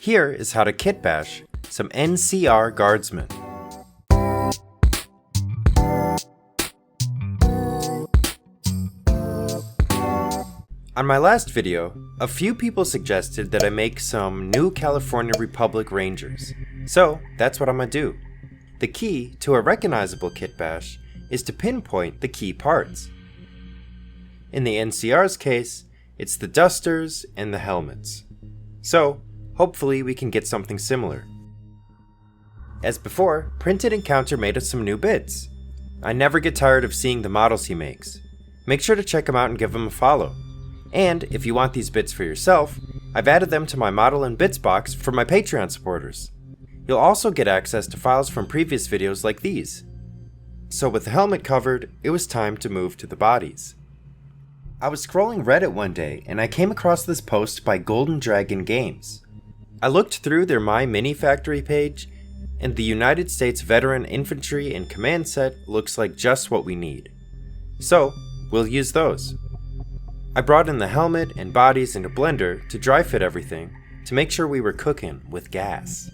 Here is how to kitbash some NCR guardsmen. On my last video, a few people suggested that I make some new California Republic Rangers, so that's what I'm gonna do. The key to a recognizable kitbash is to pinpoint the key parts. In the NCR's case, it's the dusters and the helmets. So, hopefully we can get something similar. As before, Printed Encounter made us some new bits. I never get tired of seeing the models he makes. Make sure to check him out and give him a follow. And if you want these bits for yourself, I've added them to my Model and Bits box for my Patreon supporters. You'll also get access to files from previous videos like these. So with the helmet covered, it was time to move to the bodies. I was scrolling Reddit one day and I came across this post by Golden Dragon Games. I looked through their My Mini Factory page, and the United States Veteran Infantry and Command set looks like just what we need. So, we'll use those. I brought in the helmet and bodies into Blender to dry fit everything to make sure we were cooking with gas.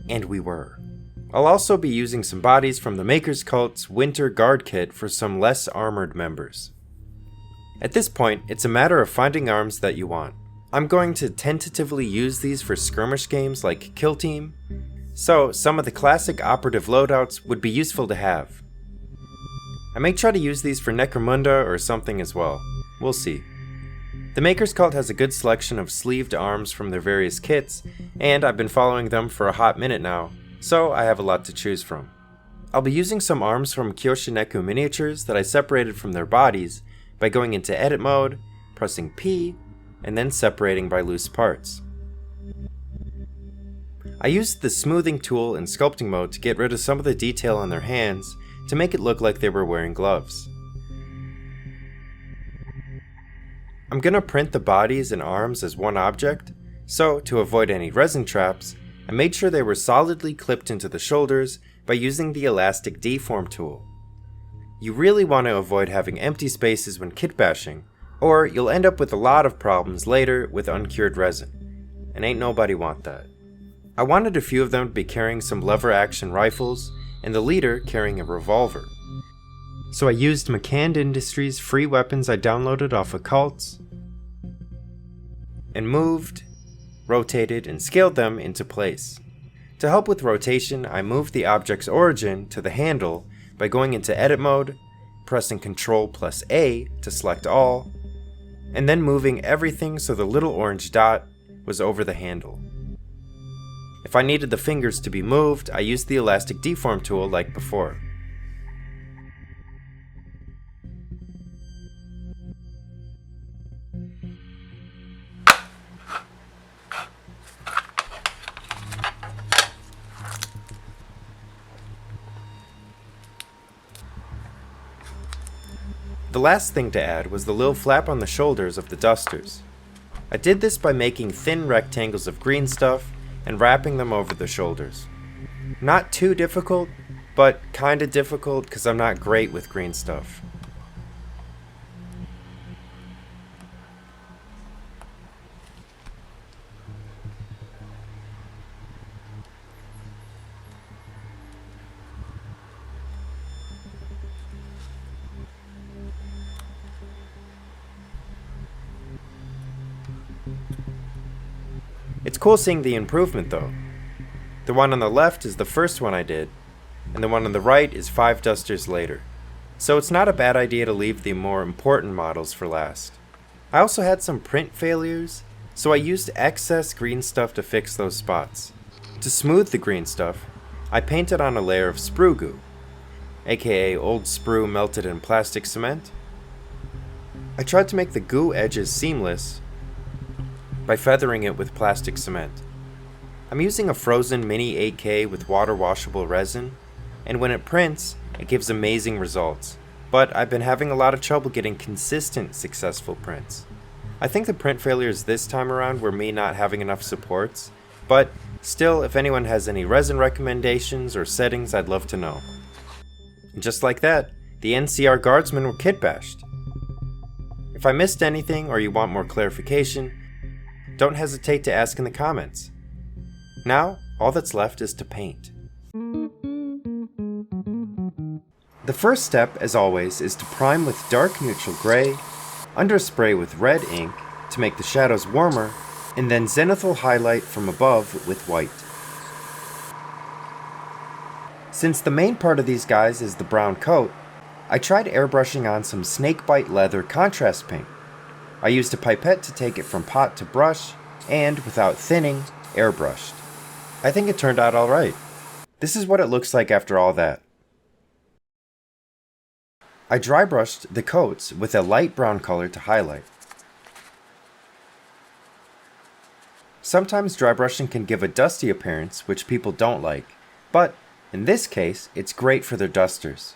And we were. I'll also be using some bodies from the Maker's Cult's Winter Guard Kit for some less armored members. At this point, it's a matter of finding arms that you want. I'm going to tentatively use these for skirmish games like Kill Team, so some of the classic operative loadouts would be useful to have. I may try to use these for Necromunda or something as well. We'll see. The Maker's Cult has a good selection of sleeved arms from their various kits, and I've been following them for a hot minute now, so I have a lot to choose from. I'll be using some arms from Kyoshineku miniatures that I separated from their bodies by going into edit mode, pressing P, and then separating by loose parts. I used the smoothing tool in sculpting mode to get rid of some of the detail on their hands to make it look like they were wearing gloves. I'm gonna print the bodies and arms as one object, so to avoid any resin traps, I made sure they were solidly clipped into the shoulders by using the elastic deform tool. You really want to avoid having empty spaces when kitbashing, or you'll end up with a lot of problems later with uncured resin, and ain't nobody want that. I wanted a few of them to be carrying some lever action rifles, and the leader carrying a revolver. So I used McCann Industries free weapons I downloaded off of Cults, and moved, rotated, and scaled them into place. To help with rotation, I moved the object's origin to the handle by going into edit mode, pressing Ctrl+A to select all, and then moving everything so the little orange dot was over the handle. If I needed the fingers to be moved, I used the elastic deform tool like before. The last thing to add was the little flap on the shoulders of the dusters. I did this by making thin rectangles of green stuff and wrapping them over the shoulders. Not too difficult, but kinda difficult because I'm not great with green stuff. It's cool seeing the improvement though. The one on the left is the first one I did, and the one on the right is 5 dusters later. So it's not a bad idea to leave the more important models for last. I also had some print failures, so I used excess green stuff to fix those spots. To smooth the green stuff, I painted on a layer of sprue goo, aka old sprue melted in plastic cement. I tried to make the goo edges seamless by feathering it with plastic cement. I'm using a frozen mini 8K with water washable resin, and when it prints, it gives amazing results, but I've been having a lot of trouble getting consistent successful prints. I think the print failures this time around were me not having enough supports, but still, if anyone has any resin recommendations or settings, I'd love to know. And just like that, the NCR guardsmen were kitbashed. If I missed anything or you want more clarification, don't hesitate to ask in the comments. Now, all that's left is to paint. The first step, as always, is to prime with dark neutral gray, underspray with red ink to make the shadows warmer, and then zenithal highlight from above with white. Since the main part of these guys is the brown coat, I tried airbrushing on some snakebite leather contrast paint. I used a pipette to take it from pot to brush, and without thinning, airbrushed. I think it turned out alright. This is what it looks like after all that. I dry brushed the coats with a light brown color to highlight. Sometimes dry brushing can give a dusty appearance, which people don't like, but in this case, it's great for their dusters.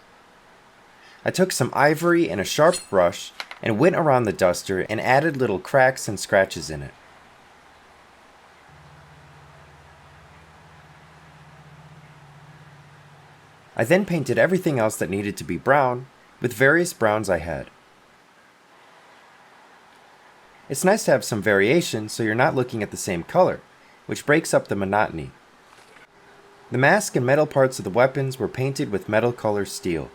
I took some ivory and a sharp brush and went around the duster and added little cracks and scratches in it. I then painted everything else that needed to be brown with various browns I had. It's nice to have some variation so you're not looking at the same color, which breaks up the monotony. The mask and metal parts of the weapons were painted with metal color steel.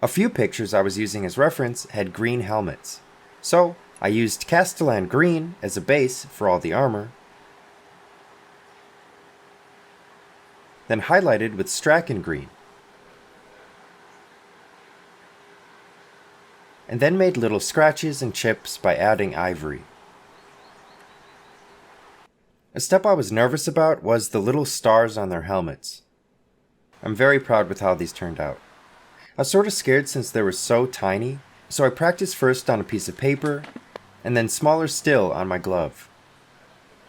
A few pictures I was using as reference had green helmets, so I used Castellan green as a base for all the armor, then highlighted with Strachan green, and then made little scratches and chips by adding ivory. A step I was nervous about was the little stars on their helmets. I'm very proud with how these turned out. I was sort of scared since they were so tiny, so I practiced first on a piece of paper, and then smaller still on my glove.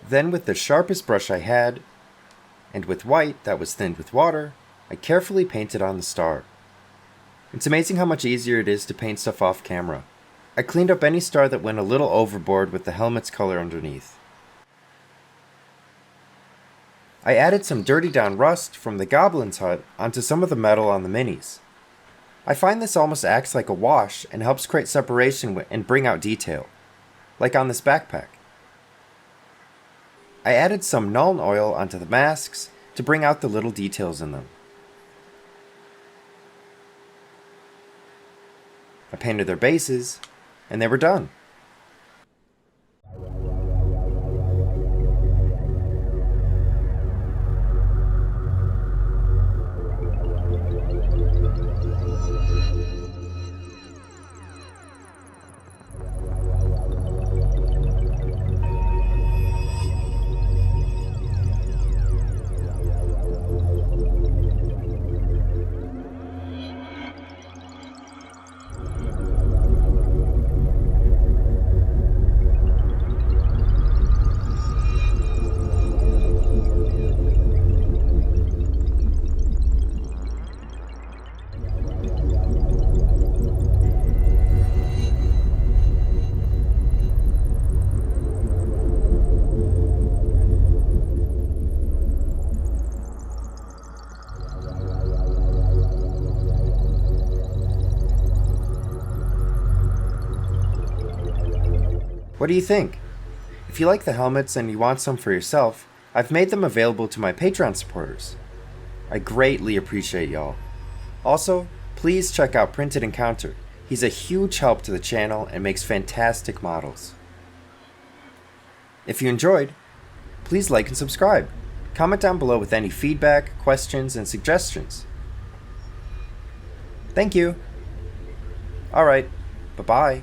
Then with the sharpest brush I had, and with white that was thinned with water, I carefully painted on the star. It's amazing how much easier it is to paint stuff off camera. I cleaned up any star that went a little overboard with the helmet's color underneath. I added some dirty down rust from the Goblin's hut onto some of the metal on the minis. I find this almost acts like a wash and helps create separation and bring out detail, like on this backpack. I added some Nuln oil onto the masks to bring out the little details in them. I painted their bases, and they were done. What do you think? If you like the helmets and you want some for yourself, I've made them available to my Patreon supporters. I greatly appreciate y'all. Also, please check out Printed Encounter. He's a huge help to the channel and makes fantastic models. If you enjoyed, please like and subscribe. Comment down below with any feedback, questions, and suggestions. Thank you. Alright, bye-bye.